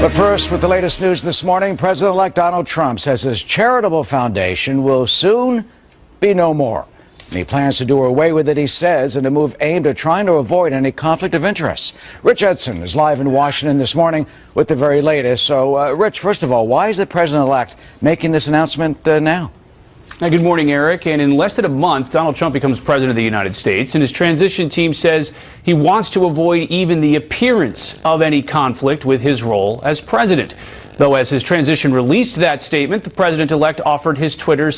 But first, with the latest news this morning, President-elect Donald Trump says his charitable foundation will soon be no more. And he plans to do away with it, he says, in a move aimed at trying to avoid any conflict of interest. Rich Edson is live in Washington this morning with the very latest. So, Rich, first of all, why is the president-elect making this announcement now? Good morning, Eric. And in less than a month, Donald Trump becomes president of the United States, and his transition team says he wants to avoid even the appearance of any conflict with his role as president. Though as his transition released that statement, the president-elect offered his Twitter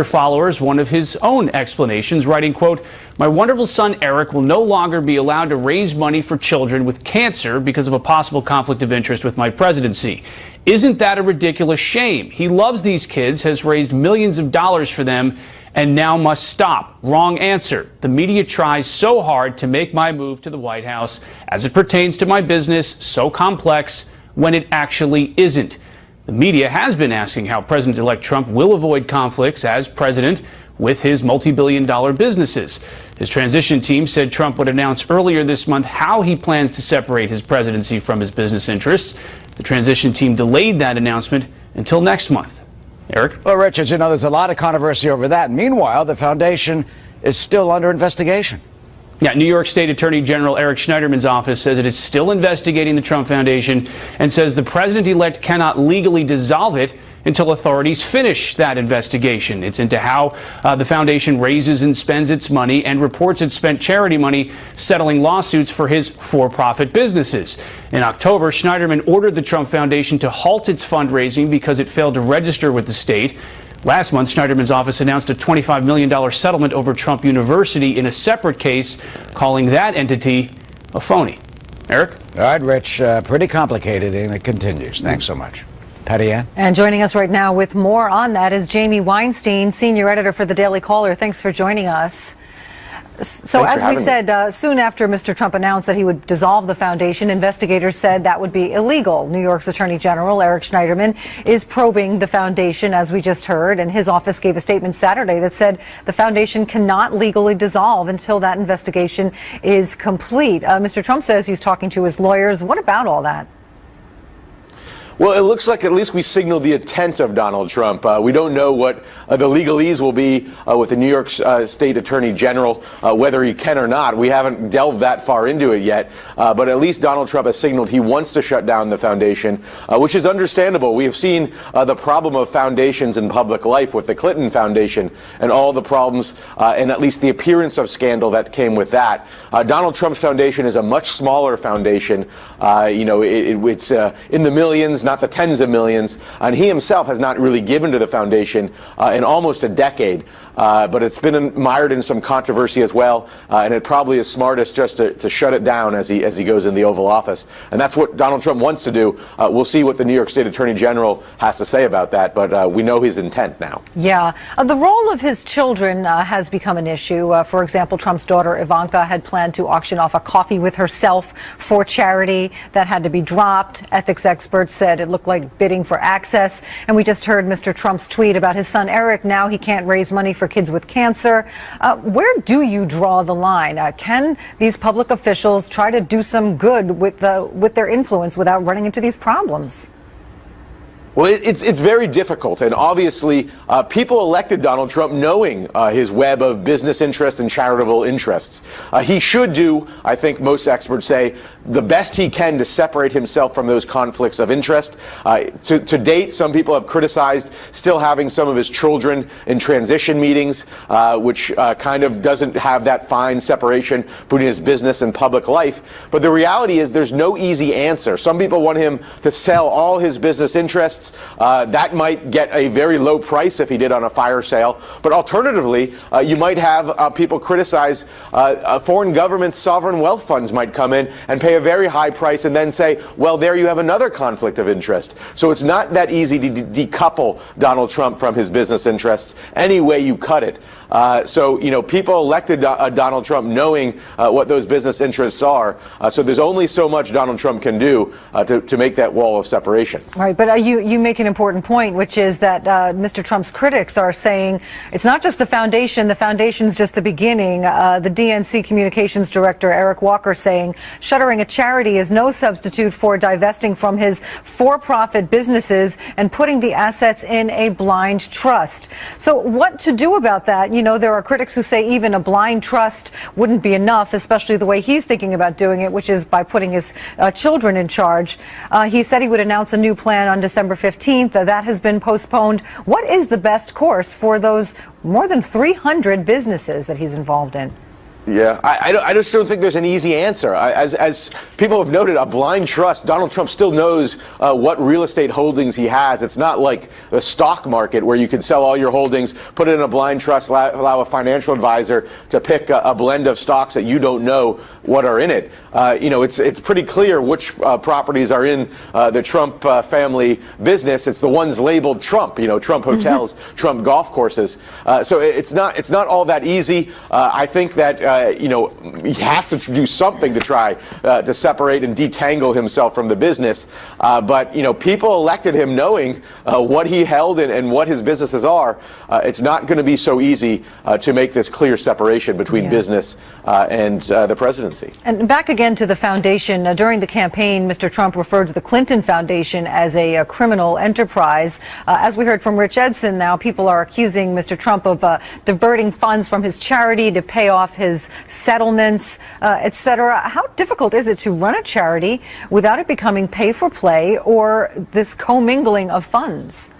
followers one of his own explanations, writing, quote, "My wonderful son Eric will no longer be allowed to raise money for children with cancer because of a possible conflict of interest with my presidency. Isn't that a ridiculous shame? He loves these kids, has raised millions of dollars for them, and now must stop. Wrong answer. The media tries so hard to make my move to the White House, as it pertains to my business, so complex, when it actually isn't." The media has been asking how President-elect Trump will avoid conflicts as president with his multi-billion-dollar businesses. His transition team said Trump would announce earlier this month how he plans to separate his presidency from his business interests. The transition team delayed that announcement until next month. Eric? Well, Rich, as you know, there's a lot of controversy over that. Meanwhile, the foundation is still under investigation. Yeah, New York State Attorney General Eric Schneiderman's office says it is still investigating the Trump Foundation and says the president-elect cannot legally dissolve it until authorities finish that investigation. It's into how the foundation raises and spends its money and reports it spent charity money settling lawsuits for his for-profit businesses. In October, Schneiderman ordered the Trump Foundation to halt its fundraising because it failed to register with the state. Last month, Schneiderman's office announced a $25 million settlement over Trump University in a separate case, calling that entity a phony. Eric? All right, Rich, pretty complicated, and it continues. Thanks so much. Patty Ann? And joining us right now with more on that is Jamie Weinstein, senior editor for the Daily Caller. Thanks for joining us. So as we said, soon after Mr. Trump announced that he would dissolve the foundation, investigators said that would be illegal. New York's Attorney General Eric Schneiderman is probing the foundation, as we just heard, and his office gave a statement Saturday that said the foundation cannot legally dissolve until that investigation is complete. Mr. Trump says he's talking to his lawyers. What about all that? Well, it looks like at least we signaled the intent of Donald Trump. We don't know what the legalese will be with the New York State Attorney General, whether he can or not. We haven't delved that far into it yet. But at least Donald Trump has signaled he wants to shut down the foundation, which is understandable. We have seen the problem of foundations in public life with the Clinton Foundation and all the problems and at least the appearance of scandal that came with that. Donald Trump's foundation is a much smaller foundation. It's in the millions, not the tens of millions, and he himself has not really given to the foundation in almost a decade. But it's been mired in some controversy as well, and it probably is smartest just to shut it down as he goes in the Oval Office. And that's what Donald Trump wants to do. We'll see what the New York State Attorney General has to say about that, but we know his intent now. Yeah. The role of his children has become an issue. For example, Trump's daughter Ivanka had planned to auction off a coffee with herself for charity. That had to be dropped. Ethics experts said it looked like bidding for access. And we just heard Mr. Trump's tweet about his son Eric. Now he can't raise money for kids with cancer. Where do you draw the line? Can these public officials try to do some good with their influence without running into these problems? Well, it's very difficult, and obviously people elected Donald Trump knowing his web of business interests and charitable interests. He should do, I think most experts say, the best he can to separate himself from those conflicts of interest. To date, some people have criticized still having some of his children in transition meetings, which kind of doesn't have that fine separation between his business and public life. But the reality is there's no easy answer. Some people want him to sell all his business interests. That might get a very low price if he did on a fire sale. But alternatively, you might have people criticize foreign governments' sovereign wealth funds might come in and pay a very high price and then say, well, there you have another conflict of interest. So it's not that easy to decouple Donald Trump from his business interests any way you cut it. So, people elected Donald Trump knowing what those business interests are. So there's only so much Donald Trump can do to make that wall of separation. Right. But you you make an important point, which is that Mr. Trump's critics are saying it's not just the foundation's just the beginning. The DNC communications director, Eric Walker, saying shuttering a charity is no substitute for divesting from his for-profit businesses and putting the assets in a blind trust. So what to do about that? You know, there are critics who say even a blind trust wouldn't be enough, especially the way he's thinking about doing it, which is by putting his children in charge. He said he would announce a new plan on December 15th. That has been postponed. What is the best course for those more than 300 businesses that he's involved in? Yeah, I just don't think there's an easy answer. As people have noted, a blind trust, Donald Trump still knows what real estate holdings he has. It's not like the stock market where you can sell all your holdings, put it in a blind trust, allow a financial advisor to pick a blend of stocks that you don't know what are in it. You know, it's pretty clear which properties are in the Trump family business. It's the ones labeled Trump, you know, Trump hotels, Trump golf courses. So it's not all that easy. I think that you know, he has to do something to try to separate and detangle himself from the business. But, you know, people elected him knowing what he held and what his businesses are. It's not going to be so easy to make this clear separation between business and the presidency. And back again to the foundation. During the campaign, Mr. Trump referred to the Clinton Foundation as a criminal enterprise. As we heard from Rich Edson, now people are accusing Mr. Trump of diverting funds from his charity to pay off his settlements, etc. How difficult is it to run a charity without it becoming pay for play or this commingling of funds?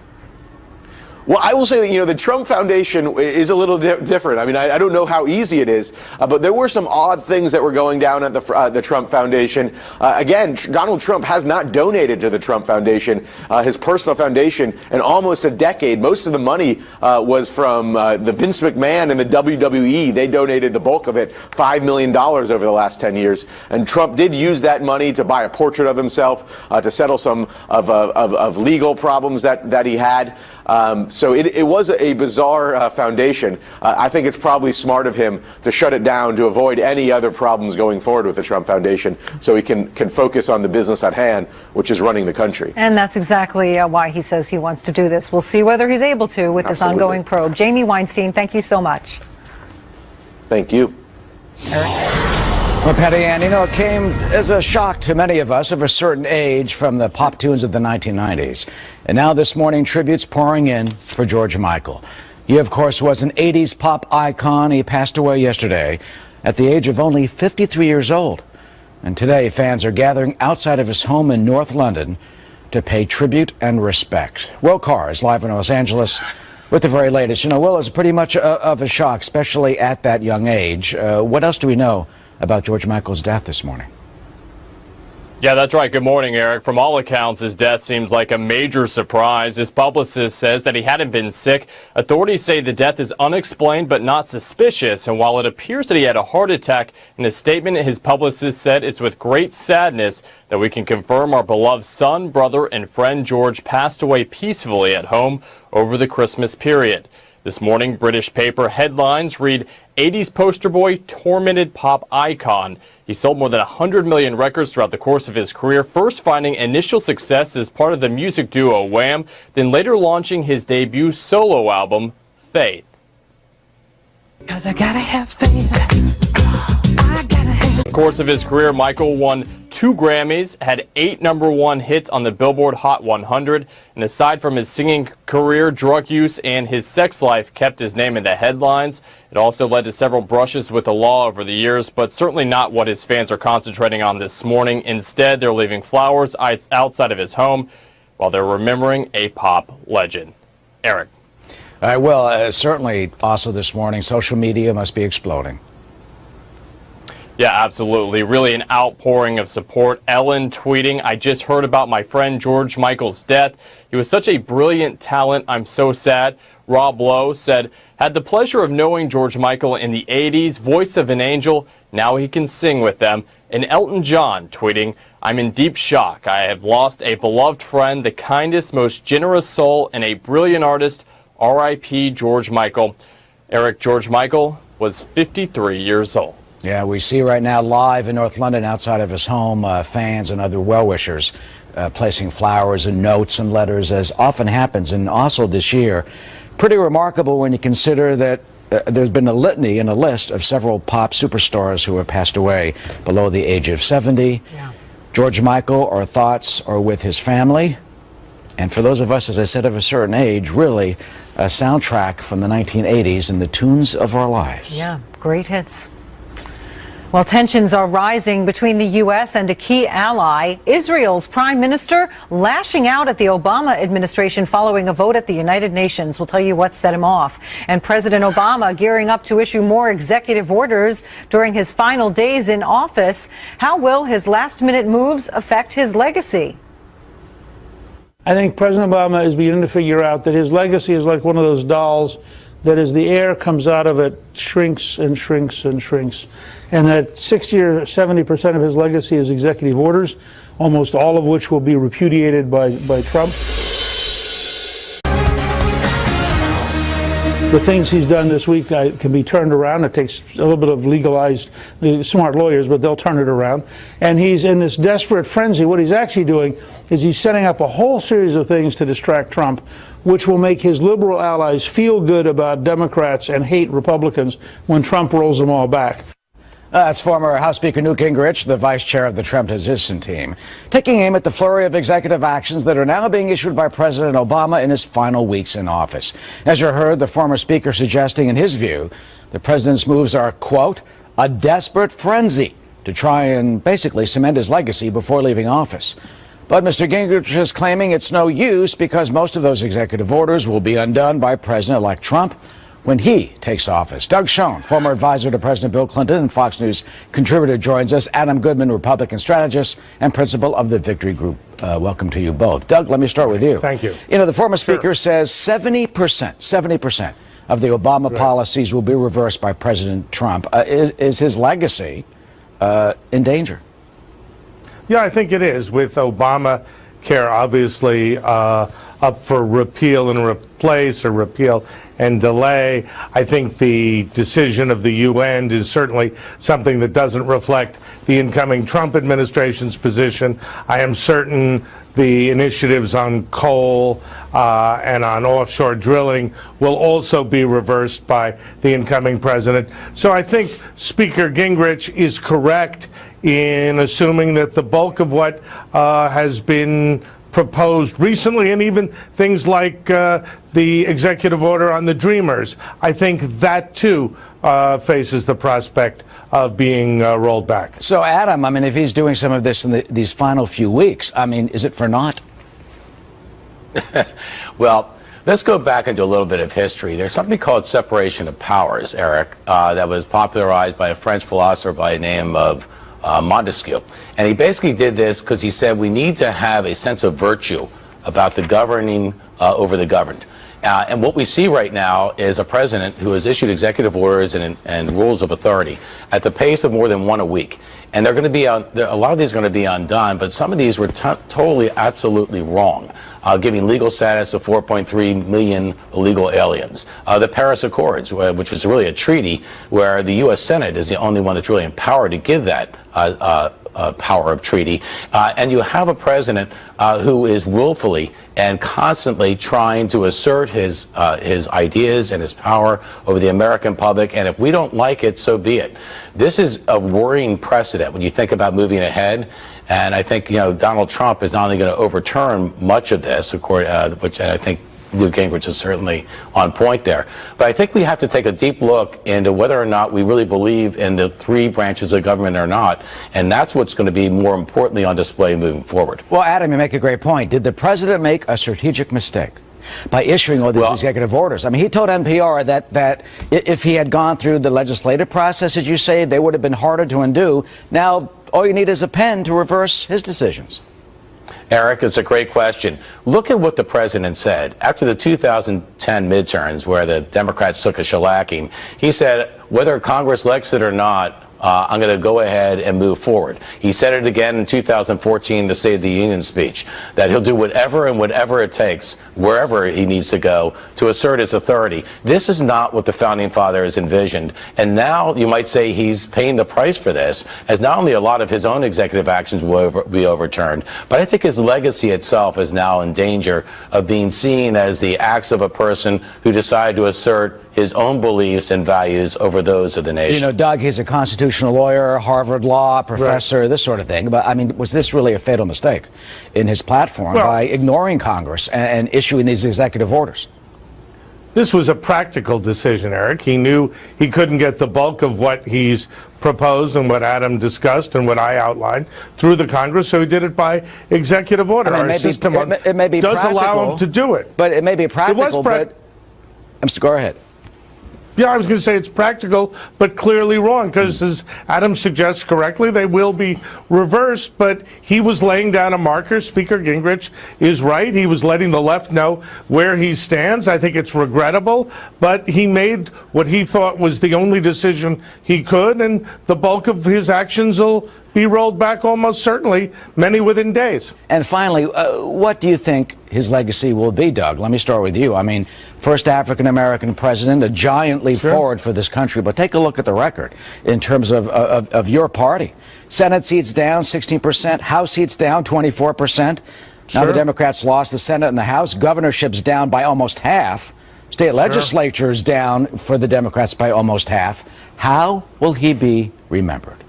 Well, I will say that, you know, the Trump Foundation is a little different. I mean, I don't know how easy it is, but there were some odd things that were going down at the Trump Foundation. Again, Donald Trump has not donated to the Trump Foundation, his personal foundation, in almost a decade. Most of the money was from the Vince McMahon and the WWE. They donated the bulk of it, $5 million over the last 10 years. And Trump did use that money to buy a portrait of himself, to settle some of legal problems that he had. So it was a bizarre foundation. I think it's probably smart of him to shut it down to avoid any other problems going forward with the Trump Foundation, so he can focus on the business at hand, which is running the country. And that's exactly why he says he wants to do this. We'll see whether he's able to with this ongoing probe. Jamie Weinstein, thank you so much. Thank you. Well, Patty Ann, you know, it came as a shock to many of us of a certain age from the pop tunes of the 1990s. And now this morning, tributes pouring in for George Michael. He, of course, was an 80s pop icon. He passed away yesterday at the age of only 53 years old. And today, fans are gathering outside of his home in North London to pay tribute and respect. Will Carr is live in Los Angeles with the very latest. You know, Will, is pretty much of a shock, especially at that young age. What else do we know about George Michael's death this morning? Yeah, that's right. Good morning, Eric. From all accounts, his death seems like a major surprise. His publicist says that he hadn't been sick. Authorities say the death is unexplained but not suspicious. And while it appears that he had a heart attack, in a statement his publicist said it's with great sadness that we can confirm our beloved son, brother, and friend George passed away peacefully at home over the Christmas period. This morning, British paper headlines read, 80s poster boy, tormented pop icon. He sold more than 100 million records throughout the course of his career, first finding initial success as part of the music duo Wham, then later launching his debut solo album, Faith. 'Cause I gotta have faith. I gotta have. In the course of his career, Michael won 2 Grammys, had 8 #1 hits on the Billboard Hot 100, and aside from his singing career, drug use and his sex life kept his name in the headlines. It also led to several brushes with the law over the years, but certainly not what his fans are concentrating on this morning. Instead, they're leaving flowers outside of his home while they're remembering a pop legend. Eric. All right, well, certainly also this morning, social media must be exploding. Yeah, absolutely. Really an outpouring of support. Ellen tweeting, I just heard about my friend George Michael's death. He was such a brilliant talent. I'm so sad. Rob Lowe said, had the pleasure of knowing George Michael in the 80s, voice of an angel. Now he can sing with them. And Elton John tweeting, I'm in deep shock. I have lost a beloved friend, the kindest, most generous soul, and a brilliant artist. R.I.P. George Michael. Eric, George Michael was 53 years old. Yeah, we see right now live in North London outside of his home, fans and other well-wishers placing flowers and notes and letters, as often happens in Oslo this year. Pretty remarkable when you consider that there's been a litany and a list of several pop superstars who have passed away below the age of 70. Yeah. George Michael, our thoughts are with his family. And for those of us, as I said, of a certain age, really a soundtrack from the 1980s and the tunes of our lives. Yeah, great hits. Well, tensions are rising between the U.S. and a key ally. Israel's prime minister lashing out at the Obama administration following a vote at the United Nations. We'll tell you what set him off. And President Obama gearing up to issue more executive orders during his final days in office. How will his last-minute moves affect his legacy? I think President Obama is beginning to figure out that his legacy is like one of those dolls that as the air comes out of it, shrinks and shrinks and shrinks. And that 60 or 70% of his legacy is executive orders, almost all of which will be repudiated by Trump. The things he's done this week can be turned around. It takes a little bit of legalized, smart lawyers, but they'll turn it around. And he's in this desperate frenzy. What he's actually doing is he's setting up a whole series of things to distract Trump, which will make his liberal allies feel good about Democrats and hate Republicans when Trump rolls them all back. That's former House Speaker Newt Gingrich, the vice chair of the Trump transition team, taking aim at the flurry of executive actions that are now being issued by President Obama in his final weeks in office. As you heard, the former speaker suggesting, in his view, the president's moves are, quote, a desperate frenzy to try and basically cement his legacy before leaving office. But Mr. Gingrich is claiming it's no use because most of those executive orders will be undone by President-elect Trump when he takes office. Doug Schoen, former advisor to President Bill Clinton and Fox News contributor, joins us. Adam Goodman, Republican strategist and principal of the Victory Group. Welcome to you both. Doug, let me start with you. Thank you. You know, the former speaker says 70% of the Obama policies will be reversed by President Trump. Is his legacy in danger? Yeah, I think it is, with Obamacare obviously up for repeal and replace, or repeal and delay. I think the decision of the UN is certainly something that doesn't reflect the incoming Trump administration's position. I am certain the initiatives on coal and on offshore drilling will also be reversed by the incoming president. So I think Speaker Gingrich is correct in assuming that the bulk of what has been proposed recently, and even things like the executive order on the Dreamers, I think that too faces the prospect of being rolled back. So, Adam, I mean, if he's doing some of this in these final few weeks, I mean, is it for naught? Well, let's go back into a little bit of history. There's something called separation of powers, Eric, that was popularized by a French philosopher by the name of Montesquieu. And he basically did this because he said we need to have a sense of virtue about the governing over the governed. And what we see right now is a president who has issued executive orders and rules of authority at the pace of more than one a week. And they're going to be a lot of these are going to be undone, but some of these were totally, absolutely wrong. Giving legal status to 4.3 million illegal aliens. The Paris Accords, which was really a treaty where the U.S. Senate is the only one that's really empowered to give that power of treaty. And you have a president who is willfully and constantly trying to assert his ideas and his power over the American public. And if we don't like it, so be it. This is a worrying precedent when you think about moving ahead. And I think, Donald Trump is not only going to overturn much of this, which I think Newt Gingrich is certainly on point there. But I think we have to take a deep look into whether or not we really believe in the three branches of government or not. And that's what's going to be more importantly on display moving forward. Well, Adam, you make a great point. Did the president make a strategic mistake by issuing all these executive orders? I mean, he told NPR that if he had gone through the legislative process, as you say, they would have been harder to undo. Now, all you need is a pen to reverse his decisions. Eric, it's a great question. Look at what the president said. After the 2010 midterms, where the Democrats took a shellacking, he said, whether Congress likes it or not, I'm going to go ahead and move forward. He said it again in 2014, the State of the Union speech, that he'll do whatever and whatever it takes, wherever he needs to go, to assert his authority. This is not what the Founding Fathers envisioned. And now you might say he's paying the price for this, as not only a lot of his own executive actions will be overturned, but I think his legacy itself is now in danger of being seen as the acts of a person who decided to assert his own beliefs and values over those of the nation. You know, Doug, he's a constitutional lawyer, Harvard Law professor, right, this sort of thing. But I mean, was this really a fatal mistake in his platform by ignoring Congress and issuing these executive orders? This was a practical decision, Eric. He knew he couldn't get the bulk of what he's proposed and what Adam discussed and what I outlined through the Congress, so he did it by executive order. I mean, Our system it may be does practical, allow him to do it. But it may be practical, but go ahead. Yeah, I was going to say it's practical, but clearly wrong, because as Adam suggests correctly, they will be reversed. But he was laying down a marker. Speaker Gingrich is right. He was letting the left know where he stands. I think it's regrettable, but he made what he thought was the only decision he could, and the bulk of his actions will be rolled back almost certainly, many within days. And finally, what do you think his legacy will be, Doug? Let me start with you. I mean, first African-American president, a giant leap forward for this country. But take a look at the record in terms of your party. Senate seats down 16%, House seats down 24%. Now the Democrats lost the Senate and the House. Governorships down by almost half. State legislatures down for the Democrats by almost half. How will he be remembered?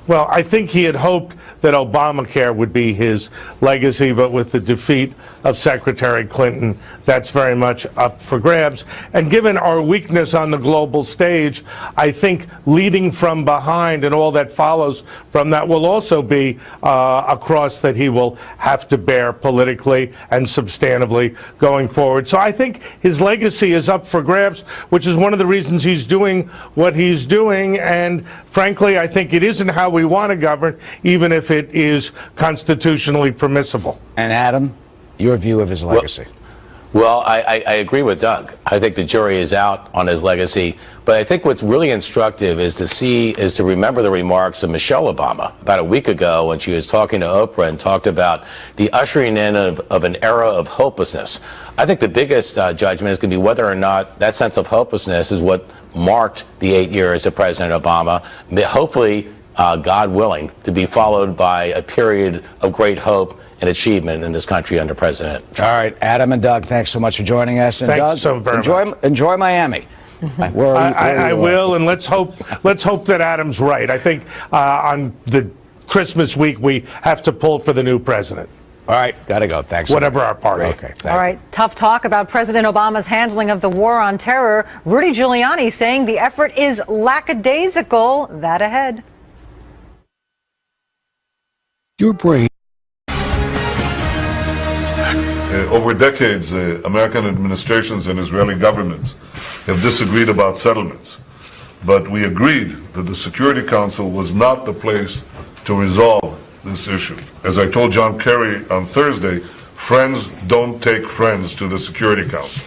Well, I think he had hoped that Obamacare would be his legacy, but with the defeat of Secretary Clinton, that's very much up for grabs. And given our weakness on the global stage, I think leading from behind and all that follows from that will also be a cross that he will have to bear politically and substantively going forward. So I think his legacy is up for grabs, which is one of the reasons he's doing what he's doing. And frankly, I think it isn't how we want to govern, even if it is constitutionally permissible. And Adam, your view of his legacy? Well, I agree with Doug. I think the jury is out on his legacy. But I think what's really instructive is to remember the remarks of Michelle Obama about a week ago when she was talking to Oprah and talked about the ushering in of an era of hopelessness. I think the biggest judgment is going to be whether or not that sense of hopelessness is what marked the 8 years of President Obama. Hopefully, God willing, to be followed by a period of great hope and achievement in this country under President Trump. All right, Adam and Doug, thanks so much for joining us. And Thanks Doug, so very much. Enjoy Miami. I will, and let's hope that Adam's right. I think on the Christmas week we have to pull for the new president. All right, gotta go. Thanks. Whatever our party. Okay. All right, tough talk about President Obama's handling of the war on terror. Rudy Giuliani saying the effort is lackadaisical. That ahead. Your brain. Over decades, American administrations and Israeli governments have disagreed about settlements. But we agreed that the Security Council was not the place to resolve this issue. As I told John Kerry on Thursday, friends don't take friends to the Security Council.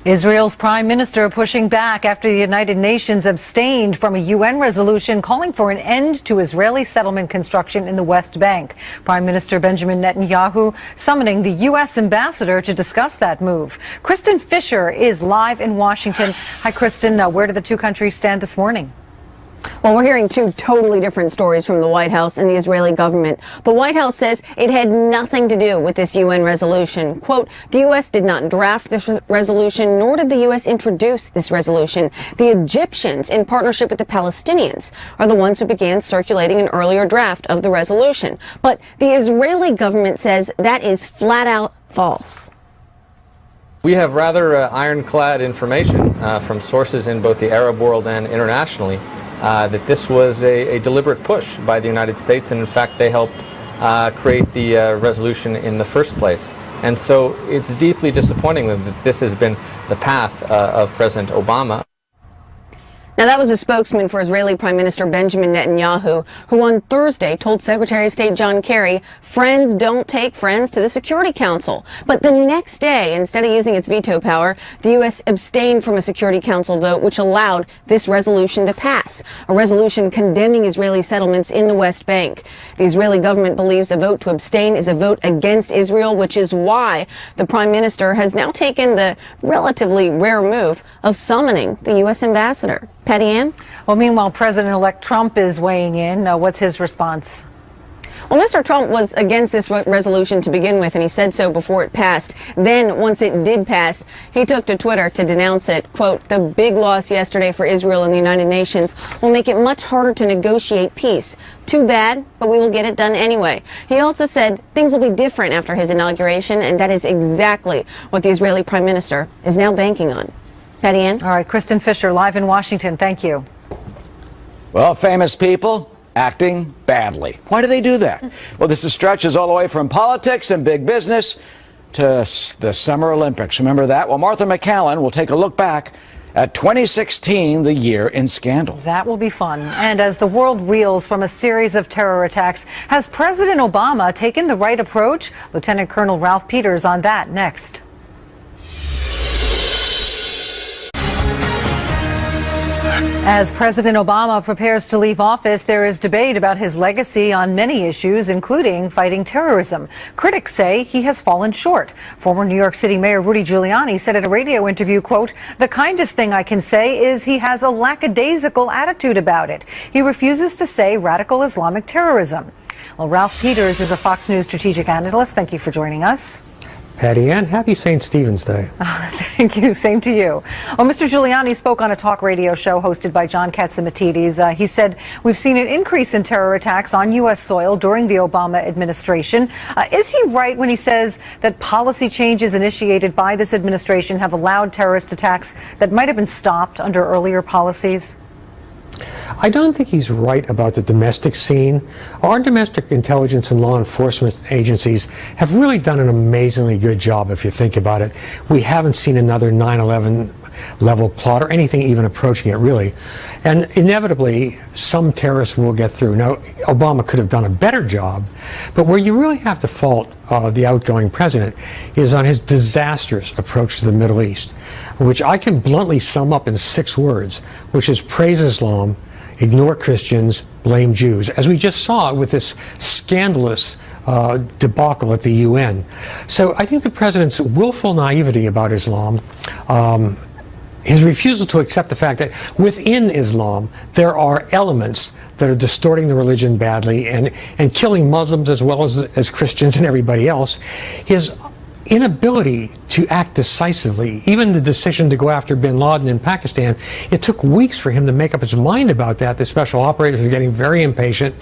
Israel's prime minister pushing back after the United Nations abstained from a UN resolution calling for an end to Israeli settlement construction in the West Bank. Prime Minister Benjamin Netanyahu summoning the U.S. ambassador to discuss that move. Kristen Fisher is live in Washington. Hi, Kristen. Where do the two countries stand this morning? Well, we're hearing two totally different stories from the White House and the Israeli government. The White House says it had nothing to do with this UN resolution. Quote, the U.S. did not draft this resolution, nor did the U.S. introduce this resolution. The Egyptians, in partnership with the Palestinians, are the ones who began circulating an earlier draft of the resolution. But the Israeli government says that is flat out false. We have rather ironclad information from sources in both the Arab world and internationally that this was a deliberate push by the United States, and in fact they helped create the resolution in the first place. And so it's deeply disappointing that this has been the path of President Obama. Now, that was a spokesman for Israeli Prime Minister Benjamin Netanyahu, who on Thursday told Secretary of State John Kerry, friends don't take friends to the Security Council. But the next day, instead of using its veto power, the U.S. abstained from a Security Council vote which allowed this resolution to pass, a resolution condemning Israeli settlements in the West Bank. The Israeli government believes a vote to abstain is a vote against Israel, which is why the Prime Minister has now taken the relatively rare move of summoning the U.S. ambassador. Patty Ann? Well, meanwhile, President-elect Trump is weighing in. What's his response? Well, Mr. Trump was against this resolution to begin with, and he said so before it passed. Then, once it did pass, he took to Twitter to denounce it. Quote, "The big loss yesterday for Israel in the United Nations will make it much harder to negotiate peace. Too bad, but we will get it done anyway." He also said things will be different after his inauguration, and that is exactly what the Israeli Prime Minister is now banking on. Patty Ann? All right, Kristen Fisher, live in Washington. Thank you. Well, famous people acting badly. Why do they do that? Well, this stretches all the way from politics and big business to the Summer Olympics. Remember that? Well, Martha McCallan will take a look back at 2016, the year in scandal. That will be fun. And as the world reels from a series of terror attacks, has President Obama taken the right approach? Lieutenant Colonel Ralph Peters on that next. As President Obama prepares to leave office, there is debate about his legacy on many issues, including fighting terrorism. Critics say he has fallen short. Former New York City Mayor Rudy Giuliani said at a radio interview, quote, "The kindest thing I can say is he has a lackadaisical attitude about it. He refuses to say radical Islamic terrorism." Well, Ralph Peters is a Fox News strategic analyst. Thank you for joining us. Patty Ann, happy St. Stephen's Day. Thank you. Same to you. Well, Mr. Giuliani spoke on a talk radio show hosted by John Katsimatidis. He said, "We've seen an increase in terror attacks on U.S. soil during the Obama administration." Is he right when he says that policy changes initiated by this administration have allowed terrorist attacks that might have been stopped under earlier policies? I don't think he's right about the domestic scene. Our domestic intelligence and law enforcement agencies have really done an amazingly good job, if you think about it. We haven't seen another 9/11 level plot or anything even approaching it, really. And inevitably, some terrorists will get through. Now, Obama could have done a better job, but where you really have to fault the outgoing president is on his disastrous approach to the Middle East, which I can bluntly sum up in 6 words, which is praise Islam, ignore Christians, blame Jews, as we just saw with this scandalous debacle at the UN. So I think the president's willful naivety about Islam, his refusal to accept the fact that within Islam there are elements that are distorting the religion badly and killing Muslims as well as Christians and everybody else, his inability to act decisively, even the decision to go after bin Laden in Pakistan, it took weeks for him to make up his mind about that. The special operators were getting very impatient.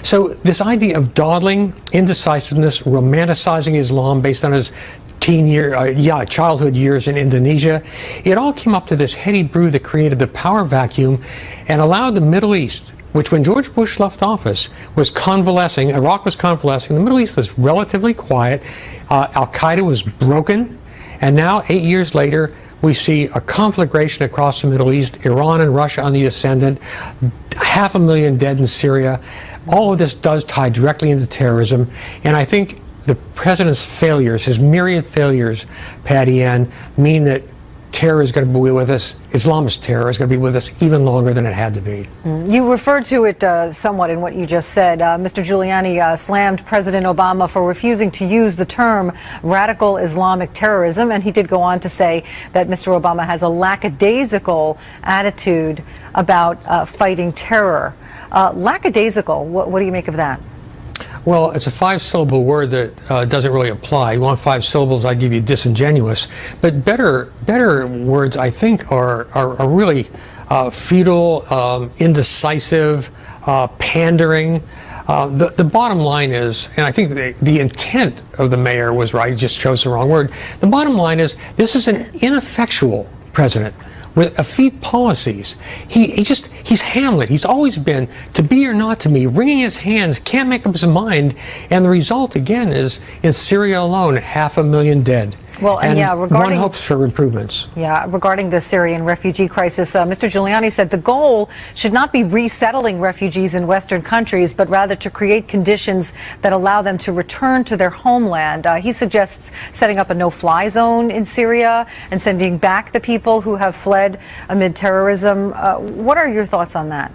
So this idea of dawdling, indecisiveness, romanticizing Islam based on his childhood years in Indonesia, it all came up to this heady brew that created the power vacuum and allowed the Middle East, which when George Bush left office was convalescing, Iraq was convalescing, the Middle East was relatively quiet, Al-Qaeda was broken, and now 8 years later we see a conflagration across the Middle East, Iran and Russia on the ascendant, 500,000 dead in Syria. All of this does tie directly into terrorism, and I think the president's failures, his myriad failures, Patty Ann, mean that terror is going to be with us, Islamist terror is going to be with us even longer than it had to be. You referred to it somewhat in what you just said. Mr. Giuliani slammed President Obama for refusing to use the term radical Islamic terrorism, and he did go on to say that Mr. Obama has a lackadaisical attitude about fighting terror. Lackadaisical, what do you make of that? Well, it's a 5-syllable word that doesn't really apply. You want 5 syllables, I'd give you disingenuous. But better words, I think, are really futile, indecisive, pandering. The bottom line is, and I think the intent of the mayor was right, he just chose the wrong word. The bottom line is, this is an ineffectual president with effete policies. He's Hamlet. He's always been to be or not to be, wringing his hands, can't make up his mind, and the result again is in Syria alone, 500,000 dead. Well, and yeah, one hopes for improvements. Yeah, regarding the Syrian refugee crisis, Mr. Giuliani said the goal should not be resettling refugees in Western countries, but rather to create conditions that allow them to return to their homeland. He suggests setting up a no-fly zone in Syria and sending back the people who have fled amid terrorism. What are your thoughts on that?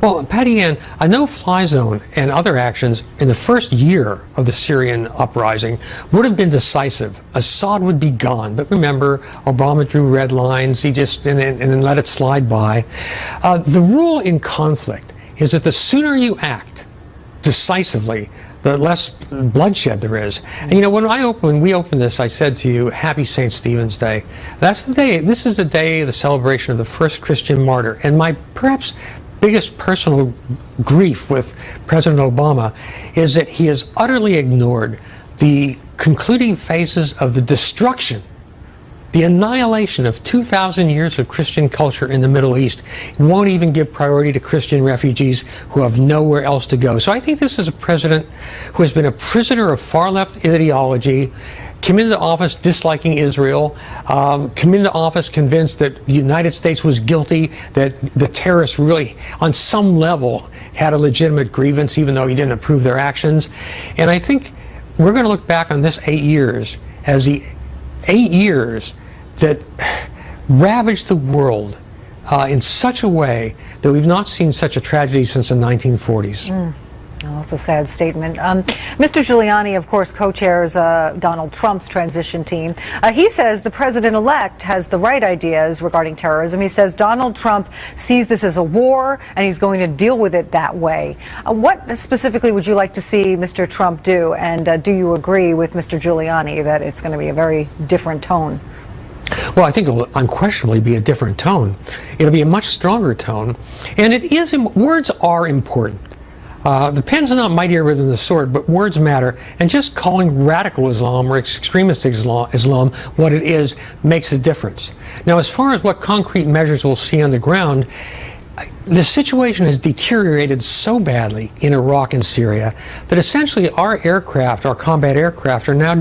Well, Patty Ann, a no-fly zone and other actions in the first year of the Syrian uprising would have been decisive. Assad would be gone. But remember, Obama drew red lines. He just and then let it slide by. The rule in conflict is that the sooner you act decisively, the less bloodshed there is. And when we opened this, I said to you, Happy St. Stephen's Day. That's the day. This is the day, the celebration of the first Christian martyr. And my perhaps biggest personal grief with President Obama is that he has utterly ignored the concluding phases of the destruction, the annihilation of 2,000 years of Christian culture in the Middle East. He won't even give priority to Christian refugees who have nowhere else to go. So I think this is a president who has been a prisoner of far-left ideology, came into office disliking Israel, came into office convinced that the United States was guilty, that the terrorists really, on some level, had a legitimate grievance, even though he didn't approve their actions. And I think we're going to look back on this 8 years as the 8 years that ravaged the world in such a way that we've not seen such a tragedy since the 1940s. Oh, that's a sad statement. Mr. Giuliani, of course, co-chairs Donald Trump's transition team. He says the president-elect has the right ideas regarding terrorism. He says Donald Trump sees this as a war, and he's going to deal with it that way. What specifically would you like to see Mr. Trump do? And do you agree with Mr. Giuliani that it's going to be a very different tone? Well, I think it will unquestionably be a different tone. It'll be a much stronger tone. And words are important. The pen's not mightier than the sword, but words matter. And just calling radical Islam or extremist Islam what it is makes a difference. Now, as far as what concrete measures we'll see on the ground, the situation has deteriorated so badly in Iraq and Syria that essentially our combat aircraft, are now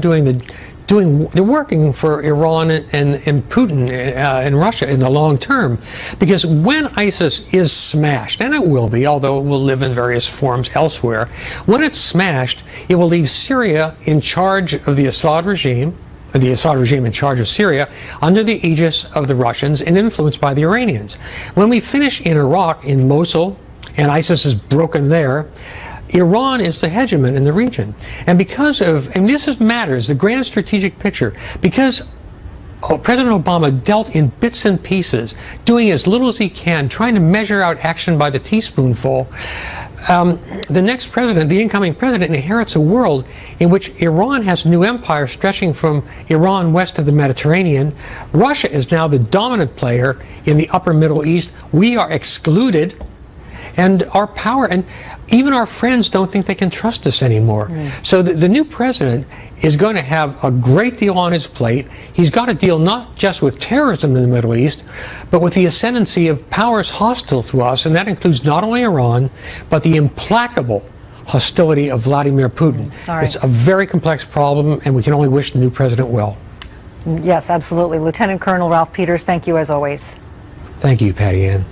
they're working for Iran and Putin and Russia in the long term. Because when ISIS is smashed, and it will be, although it will live in various forms elsewhere, when it's smashed, it will leave Syria in charge of the Assad regime in charge of Syria, under the aegis of the Russians and influenced by the Iranians. When we finish in Iraq, in Mosul, and ISIS is broken there, Iran is the hegemon in the region. And this matters, the grand strategic picture, because President Obama dealt in bits and pieces, doing as little as he can, trying to measure out action by the teaspoonful. The next president, the incoming president, inherits a world in which Iran has a new empire stretching from Iran west of the Mediterranean. Russia is now the dominant player in the upper Middle East. We are excluded. And our power, and even our friends don't think they can trust us anymore. So the new president is going to have a great deal on his plate. He's got to deal not just with terrorism in the Middle East, but with the ascendancy of powers hostile to us, and that includes not only Iran, but the implacable hostility of Vladimir Putin. It's a very complex problem, and we can only wish the new president well. Yes, absolutely. Lieutenant Colonel Ralph Peters, thank you as always. Thank you, Patty Ann.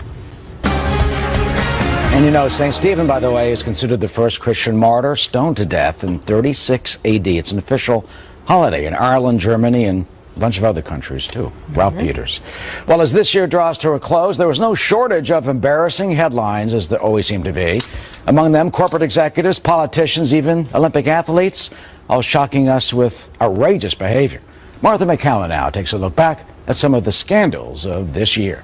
And St. Stephen, by the way, is considered the first Christian martyr stoned to death in 36 AD. It's an official holiday in Ireland, Germany, and a bunch of other countries, too. Ralph Peters. Well, as this year draws to a close, there was no shortage of embarrassing headlines, as there always seem to be. Among them, corporate executives, politicians, even Olympic athletes, all shocking us with outrageous behavior. Martha McCallum now takes a look back at some of the scandals of this year.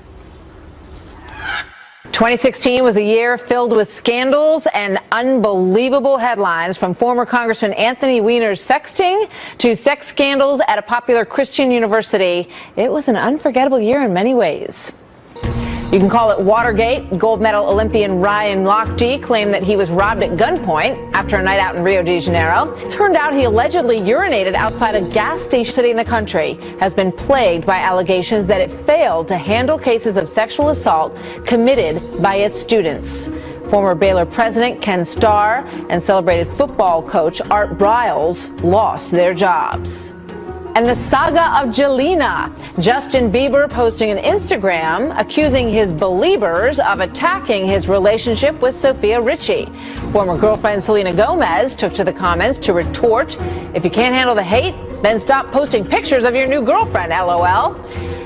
2016 was a year filled with scandals and unbelievable headlines, from former Congressman Anthony Weiner's sexting to sex scandals at a popular Christian university. It was an unforgettable year in many ways. You can call it Watergate. Gold medal Olympian Ryan Lochte claimed that he was robbed at gunpoint after a night out in Rio de Janeiro. It turned out he allegedly urinated outside a gas station. City in the country has been plagued by allegations that it failed to handle cases of sexual assault committed by its students. Former Baylor president Ken Starr and celebrated football coach Art Briles lost their jobs. And the saga of Jelena. Justin Bieber posting an Instagram accusing his Beliebers of attacking his relationship with Sofia Richie. Former girlfriend Selena Gomez took to the comments to retort, "If you can't handle the hate, then stop posting pictures of your new girlfriend, LOL."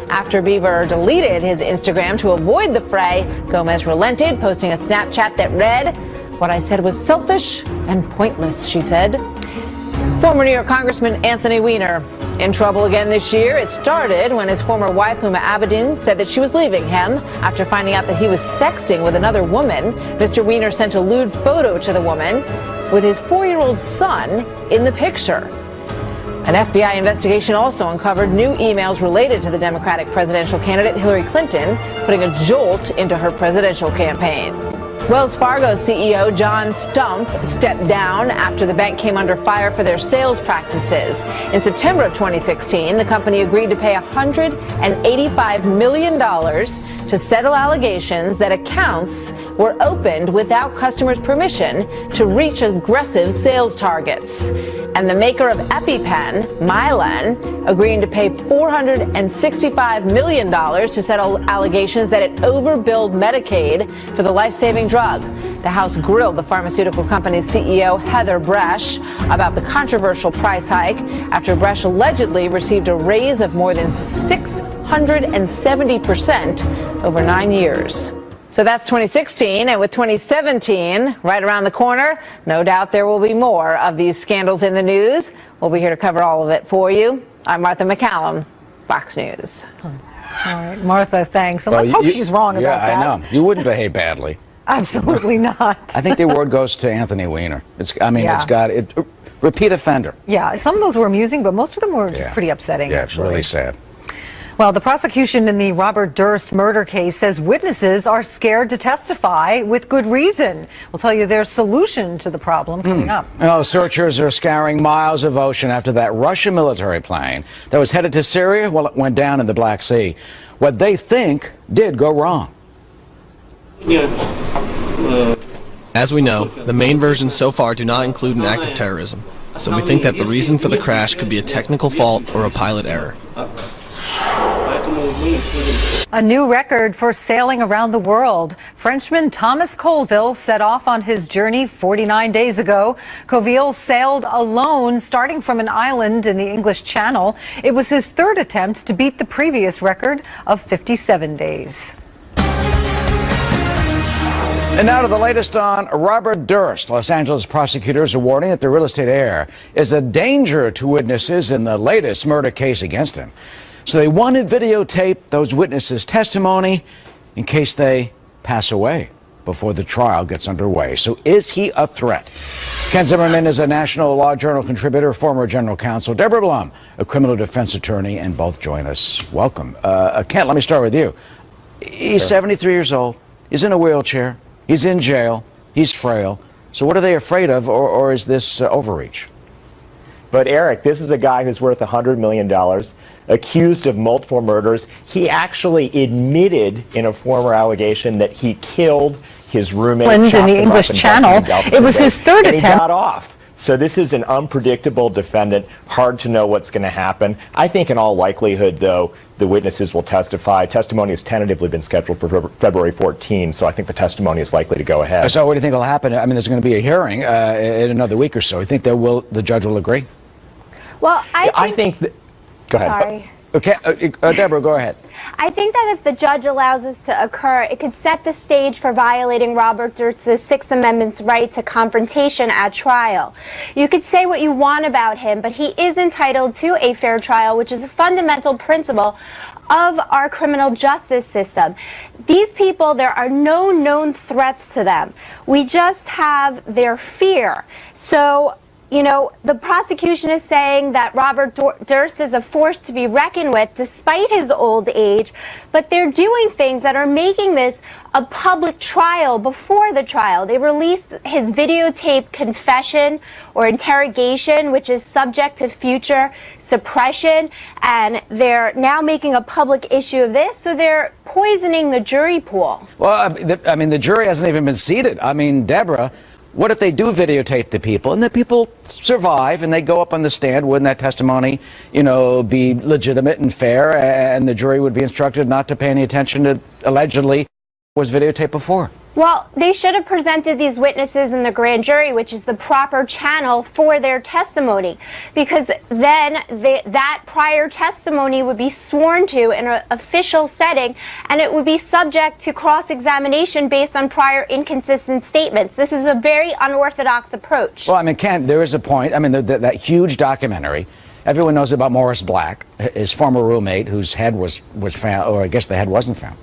After Bieber deleted his Instagram to avoid the fray, Gomez relented, posting a Snapchat that read, "What I said was selfish and pointless," she said. Former New York Congressman Anthony Weiner in trouble again this year. It started when his former wife, Huma Abedin, said that she was leaving him after finding out that he was sexting with another woman. Mr. Weiner sent a lewd photo to the woman with his 4-year-old son in the picture. An FBI investigation also uncovered new emails related to the Democratic presidential candidate Hillary Clinton, putting a jolt into her presidential campaign. Wells Fargo CEO John Stump stepped down after the bank came under fire for their sales practices. In September of 2016, the company agreed to pay $185 million to settle allegations that accounts were opened without customers' permission to reach aggressive sales targets. And the maker of EpiPen, Mylan, agreeing to pay $465 million to settle allegations that it overbilled Medicaid for the life-saving drug. The House grilled the pharmaceutical company's CEO, Heather Bresch, about the controversial price hike after Bresch allegedly received a raise of more than 670% over 9 years. So that's 2016, and with 2017 right around the corner, no doubt there will be more of these scandals in the news. We'll be here to cover all of it for you. I'm Martha McCallum, Fox News. All right, Martha, thanks. And let's hope she's wrong about that. Yeah, I know. You wouldn't behave badly. Absolutely not. I think the award goes to Anthony Weiner. It's got it. Repeat offender. Yeah, some of those were amusing, but most of them were just pretty upsetting. Yeah, it's really sad. Well, the prosecution in the Robert Durst murder case says witnesses are scared to testify with good reason. We'll tell you their solution to the problem coming up. Well, searchers are scouring miles of ocean after that Russian military plane that was headed to Syria, well, it went down in the Black Sea. What they think did go wrong. As we know, the main versions so far do not include an act of terrorism, so we think that the reason for the crash could be a technical fault or a pilot error. A new record for sailing around the world. Frenchman Thomas Colville set off on his journey 49 days ago. Colville sailed alone, starting from an island in the English Channel. It was his third attempt to beat the previous record of 57 days. And now to the latest on Robert Durst. Los Angeles prosecutors are warning that the real estate heir is a danger to witnesses in the latest murder case against him. So they want to videotape those witnesses' testimony in case they pass away before the trial gets underway. So is he a threat? Ken Zimmerman is a National Law Journal contributor, former general counsel. Deborah Blum, a criminal defense attorney, and both join us. Welcome. Ken, let me start with you. He's 73 years old. He's in a wheelchair. He's in jail. He's frail. So what are they afraid of, or is this overreach? But Eric, this is a guy who's worth $100 million, accused of multiple murders. He actually admitted in a former allegation that he killed his roommate in the English Channel. It was his third attempt. He got off. So this is an unpredictable defendant. Hard to know what's going to happen. I think in all likelihood, though, the witnesses will testify. Testimony has tentatively been scheduled for February 14, so I think the testimony is likely to go ahead. So what do you think will happen? I mean, there's going to be a hearing in another week or so. You think the judge will agree? Well, I think go ahead. Sorry. Okay, Deborah, go ahead. I think that if the judge allows this to occur, it could set the stage for violating Robert Durst's Sixth Amendment's right to confrontation at trial. You could say what you want about him, but he is entitled to a fair trial, which is a fundamental principle of our criminal justice system. These people, there are no known threats to them. We just have their fear. So, you know, the prosecution is saying that Robert Durst is a force to be reckoned with despite his old age, but they're doing things that are making this a public trial before the trial. They released his videotape confession or interrogation, which is subject to future suppression, and they're now making a public issue of this, so they're poisoning the jury pool. Well, I mean, the jury hasn't even been seated. I mean, Deborah, what if they do videotape the people and the people survive and they go up on the stand? Wouldn't that testimony, be legitimate and fair, and the jury would be instructed not to pay any attention to allegedly was videotaped before? Well, they should have presented these witnesses in the grand jury, which is the proper channel for their testimony, because then that prior testimony would be sworn to in an official setting, and it would be subject to cross-examination based on prior inconsistent statements. This is a very unorthodox approach. Well, I mean, Kent, there is a point. I mean, that huge documentary. Everyone knows about Morris Black, his former roommate, whose head was found, or I guess the head wasn't found.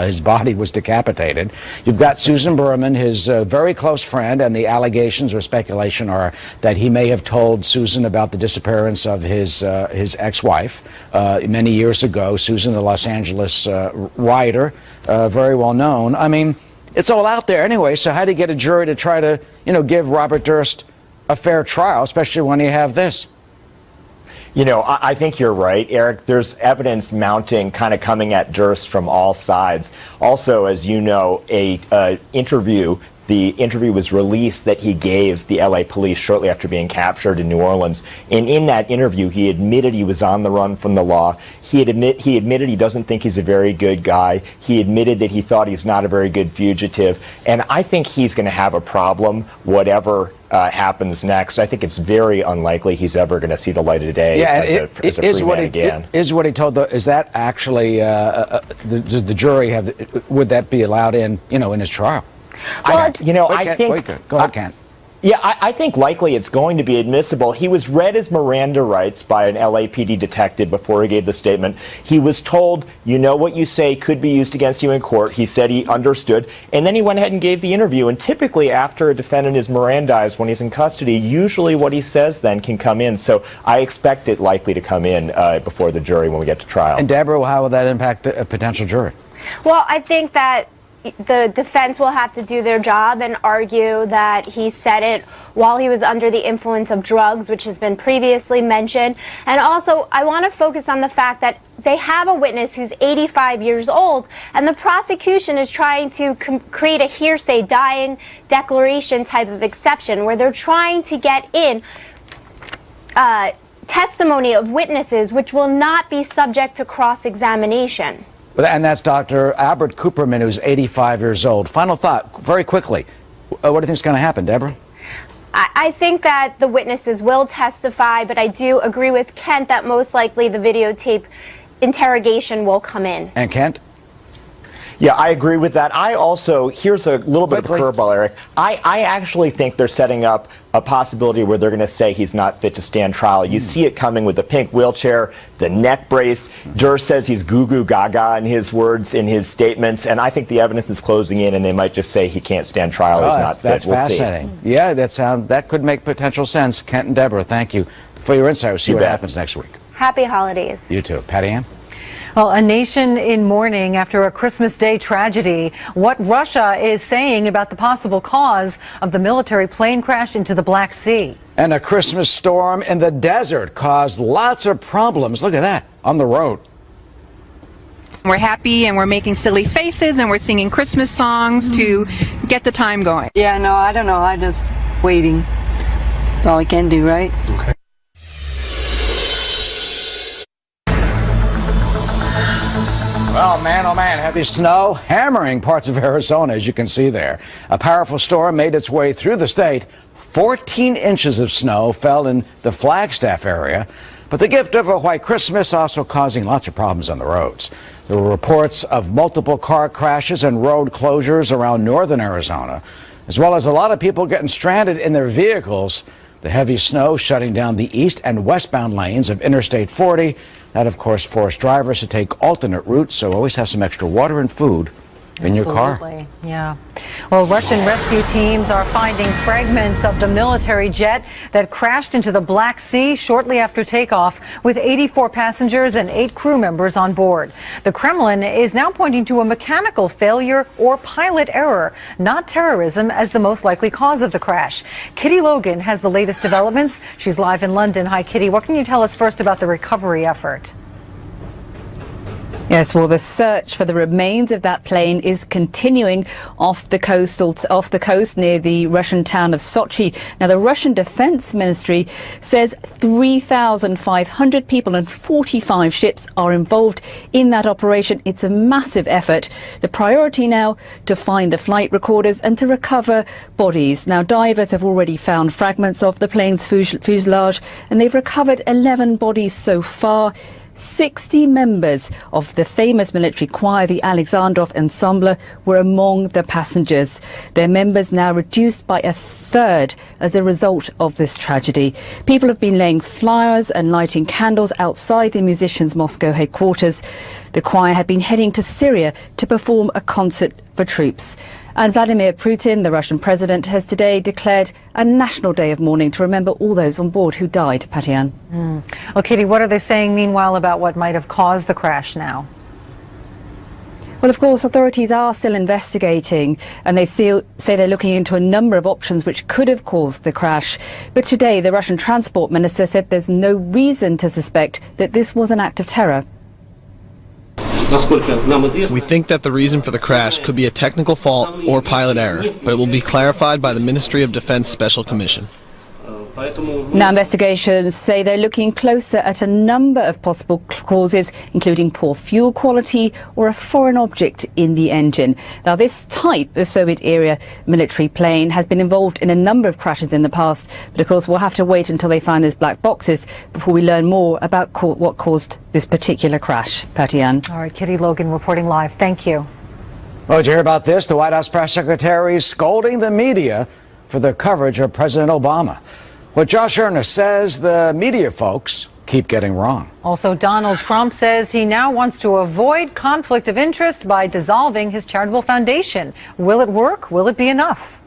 His body was decapitated. You've got Susan Berman, his very close friend, and the allegations or speculation are that he may have told Susan about the disappearance of his ex-wife many years ago. Susan, the Los Angeles writer, very well known. I mean, it's all out there anyway, so how do you get a jury to try to, give Robert Durst a fair trial, especially when you have this? I think you're right, Eric. There's evidence mounting, kind of coming at Durst from all sides. Also, as you know, the interview was released that he gave the LA police shortly after being captured in New Orleans. And in that interview, he admitted he was on the run from the law. He admitted he doesn't think he's a very good guy. He admitted that he thought he's not a very good fugitive. And I think he's going to have a problem, whatever happens next. I think it's very unlikely he's ever going to see the light of day as a free man again. Is what he told is that actually does the jury would that be allowed in his trial? Well, I think. Go ahead, Kent. Yeah, I think likely it's going to be admissible. He was read his Miranda rights by an LAPD detective before he gave the statement. He was told, what you say could be used against you in court. He said he understood. And then he went ahead and gave the interview. And typically after a defendant is Mirandized when he's in custody, usually what he says then can come in. So I expect it likely to come in before the jury when we get to trial. And Deborah, how will that impact a potential jury? Well, I think that the defense will have to do their job and argue that he said it while he was under the influence of drugs, which has been previously mentioned. And also, I want to focus on the fact that they have a witness who's 85 years old, and the prosecution is trying to create a hearsay dying declaration type of exception where they're trying to get in testimony of witnesses which will not be subject to cross-examination. And that's Dr. Albert Cooperman, who's 85 years old. Final thought, very quickly. What do you think is going to happen, Deborah? I think that the witnesses will testify, but I do agree with Kent that most likely the videotape interrogation will come in. And Kent? Yeah, I agree with that. Here's a little bit of a curveball, Eric. I actually think they're setting up a possibility where they're going to say he's not fit to stand trial. You see it coming with the pink wheelchair, the neck brace. Durst says he's goo-goo gaga in his words, in his statements, and I think the evidence is closing in, and they might just say he can't stand trial. He's not fit. That's fascinating. Yeah, that could make potential sense. Kent and Deborah, thank you for your insight. We'll see what happens next week. Happy holidays. You too. Patty Ann? Well, a nation in mourning after a Christmas Day tragedy. What Russia is saying about the possible cause of the military plane crash into the Black Sea. And a Christmas storm in the desert caused lots of problems. Look at that, on the road. We're happy and we're making silly faces and we're singing Christmas songs to get the time going. Yeah, no, I don't know. I'm just waiting. That's all I can do, right? Okay. Well, man, oh man, heavy snow hammering parts of Arizona, as you can see there. A powerful storm made its way through the state. 14 inches of snow fell in the Flagstaff area. But the gift of a white Christmas also causing lots of problems on the roads. There were reports of multiple car crashes and road closures around northern Arizona, as well as a lot of people getting stranded in their vehicles. The heavy snow shutting down the east and westbound lanes of Interstate 40. That, of course, forced drivers to take alternate routes, so always have some extra water and food in your car. Absolutely, yeah. Well, Russian rescue teams are finding fragments of the military jet that crashed into the Black Sea shortly after takeoff, with 84 passengers and 8 crew members on board. The Kremlin is now pointing to a mechanical failure or pilot error, not terrorism, as the most likely cause of the crash. Kitty Logan has the latest developments. She's live in London. Hi, Kitty. What can you tell us first about the recovery effort? Yes, well, the search for the remains of that plane is continuing off the coast near the Russian town of Sochi. Now, the Russian Defense Ministry says 3,500 people and 45 ships are involved in that operation. It's a massive effort. The priority now to find the flight recorders and to recover bodies. Now, divers have already found fragments of the plane's fuselage, and they've recovered 11 bodies so far. 60 members of the famous military choir, the Alexandrov Ensemble, were among the passengers. Their members now reduced by a third as a result of this tragedy. People have been laying flowers and lighting candles outside the musicians' Moscow headquarters. The choir had been heading to Syria to perform a concert for troops. And Vladimir Putin, the Russian president, has today declared a national day of mourning to remember all those on board who died. Patian. Well, Katie, what are they saying meanwhile about what might have caused the crash now? Well, of course, authorities are still investigating, and they say they're looking into a number of options which could have caused the crash. But today, the Russian transport minister said there's no reason to suspect that this was an act of terror. We think that the reason for the crash could be a technical fault or pilot error, but it will be clarified by the Ministry of Defense Special Commission. Now, investigations say they're looking closer at a number of possible causes, including poor fuel quality or a foreign object in the engine. Now, this type of Soviet-era military plane has been involved in a number of crashes in the past, but of course we'll have to wait until they find those black boxes before we learn more about what caused this particular crash. Patian. All right, Kitty Logan reporting live. Thank you. Well, did you hear about this? The White House press secretary scolding the media for their coverage of President Obama. What Josh Earnest says the media folks keep getting wrong. Also, Donald Trump says he now wants to avoid conflict of interest by dissolving his charitable foundation. Will it work? Will it be enough?